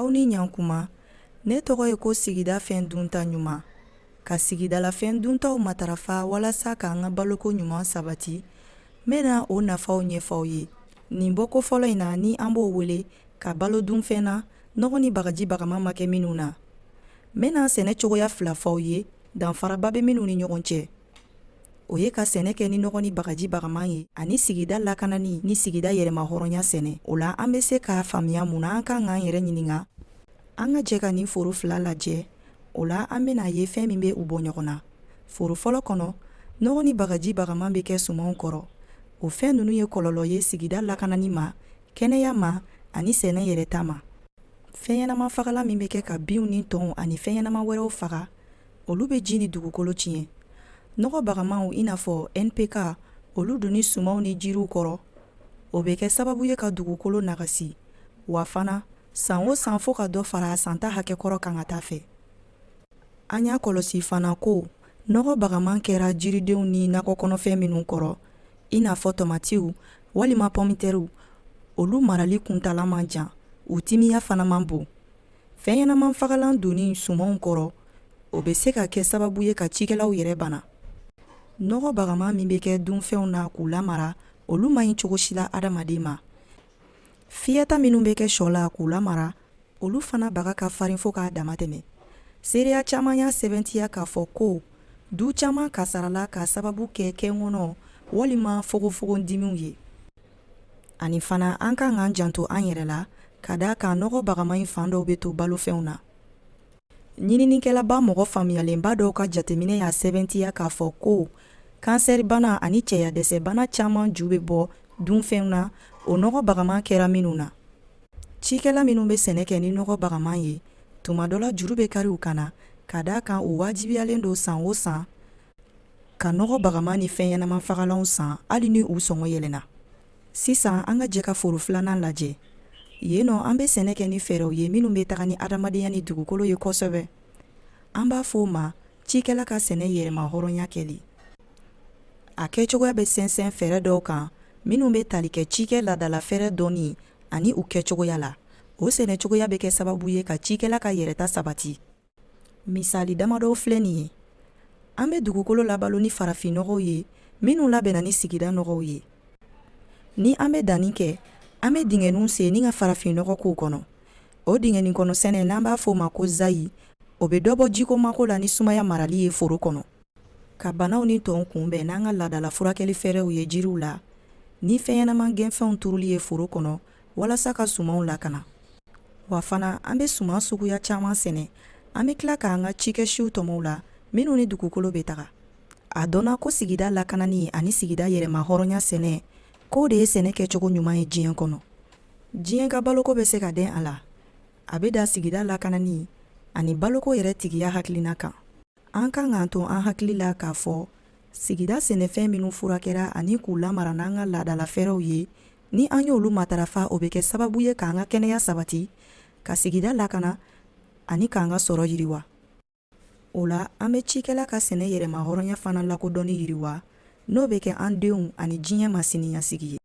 Aw ni ɲankuma, ne tɔgɔ ye ko sigida fɛn dunta ɲuman. Ka sigidala fɛn duntaw matarafa walasa k'an ka baloko ɲuman sabati, n bɛna o nafaw ɲɛfɔw ye. Nin bɔko fɔlɔ in na ni an b'o wele ka balo dunfɛn na, nɔgɔ ni bagaji bagama ma kɛ minnu na. N bɛna sɛnɛ cogoya fila fɔw ye, danfaraba bɛ minnu ni ɲɔgɔn cɛ. O ye ka sɛnɛ kɛ ni nɔgɔ ni bagaji bagaman ye, ani sigida lakanani ni sigida yɛrɛma hɔrɔnya sɛnɛ. O la an bɛ se k'a faamuya mun na an kan k'an yɛrɛ ɲininka. An ka jɛ ka nin foro fila lajɛ. O la an bɛna ye fɛn min bɛ u bɔ ɲɔgɔn na. Foro fɔlɔ kɔnɔ, nɔgɔ ni bagaji bagaman bɛ kɛ sumanw kɔrɔ. O fɛn ninnu ye kɔlɔlɔ ye sigida lakanani ma, kɛnɛya ma, ani sɛnɛ yɛrɛ ta ma. Fɛn ɲɛnama fagala min bɛ kɛ ka binw ni tɔnw ani fɛn ɲɛnama wɛrɛw faga, olu bɛ ji ni dugukolo tiɲɛ. Nɔgɔ bagamanw i n'a fɔ NPK, olu donni sumanw ni jiriw kɔrɔ, o bɛ kɛ sababu ye ka dugukolo nagasi. Wa fana, san o san fo ka dɔ fara a santa hakɛ kɔrɔ kan ka taa fɛ. An y'a kɔlɔsi fana ko nɔgɔ bagaman kɛra jiridenw ni nakɔ kɔnɔfɛn minnu kɔrɔ, i n'a fɔ tomatiw walima pommitɛriw, olu marali kuntala man jan, u timiya fana man bon. Fɛn ɲɛnama fagalan donni sumanw kɔrɔ, o bɛ se ka kɛ sababu ye ka cikɛlaw yɛrɛ bana. Nɔgɔ bagaman min bɛ kɛ dunfɛnw na k'u lamara, olu man ɲi cogo si la adamaden ma. Fiyɛta minnu bɛ kɛ sɔ la k'u lamara, olu fana baga ka farin fo k'a dama tɛmɛ. Seereya caman y'a sɛbɛntiya k'a fɔ ko du caman kasarala ka sababu kɛ kɛnkɔnɔ walima fogofogondimiw ye. Ani fana an kan k'an janto an yɛrɛ la, ka d'a kan nɔgɔ bagaman in fan dɔw bɛ to balofɛnw na. Ɲininikɛlaba mɔgɔ faamuyalenba dɔw ka jateminɛ y'a sɛbɛntiya k'a fɔ ko kansɛribana ani cɛya dɛsɛbana caman ju bɛ bɔ dunfɛnw na, o nɔgɔ bagaman kɛra minnu na. Cikɛla minnu bɛ sɛnɛ kɛ ni nɔgɔ bagaman ye, tuma dɔ la juru bɛ kari u kana, ka d'a kan u wajibiyalen don san o san ka nɔgɔ bagaman ni fɛn ɲɛnama fagalanw san hali ni u sɔngɔ yɛlɛnna. Sisan an ka jɛ ka foro filanan lajɛ. Yen nɔ an bɛ sɛnɛ kɛ ni fɛɛrɛw ye minnu bɛ taga ni adamadenya ni dugukolo ye kosɛbɛ. An b'a fɔ o ma cikɛla ka sɛnɛ yɛrɛma hɔrɔnya kɛli. A kɛcogoya bɛ sɛnsɛn fɛɛrɛ dɔw kan minnu bɛ tali kɛ cikɛ ladala fɛɛrɛ dɔnni ani u kɛcogoya la. O sɛnɛcogoya bɛ kɛ sababu ye ka cikɛla ka yɛrɛta sabati. Misali damadɔ filɛ nin ye. An bɛ dugukolo labalo ni farafinnɔgɔw ye minnu labɛnna ni sigida nɔgɔw ye. Ni an bɛ danni kɛ, an bɛ dingɛninw sen ni ka farafinnɔgɔ k'u kɔnɔ. O dingɛnin kɔnɔ sɛnɛ n'an b'a fɔ o ma ko zayi, o bɛ dɔ bɔ jiko mako la ni sumaya marali ye foro kɔnɔ. Ka banaw ni tɔnw kunbɛn n'an ka laadala furakɛli fɛɛrɛw ye jiriw la, ni fɛn ɲɛnama gɛnfɛnw turuli ye foro kɔnɔ walasa ka sumanw lakana. Wa fana an bɛ suman suguya caman sɛnɛ, an bɛ tila k'an ka cikɛsiw tɔmɔw la minnu ni dugukolo bɛ taga. A dɔnna ko sigida lakanani ani sigida yɛrɛma hɔrɔnya sɛnɛ, k'o de ye sɛnɛ kɛcogo ɲuman ye diɲɛ kɔnɔ. Diɲɛ ka baloko bɛ se ka den a la. A bɛ da sigida lakanani ani baloko yɛrɛ tigiya hakilina kan. An kan k'an to an hakili la k'a fɔ sigida sɛnɛfɛn minnu furakɛra ani k'u lamara n'an ka laadala fɛɛrɛw ye, ni an y'olu matarafa o bɛ kɛ sababu ye k'an ka kɛnɛya sabati, ka sigida lakana ani k'an ka sɔrɔ yiriwa. O la an bɛ cikɛla ka sɛnɛ yɛrɛma hɔrɔnya fana lakodɔnni yiriwa, n'o bɛ kɛ an denw ani diɲɛ ma siniɲɛsigi ye.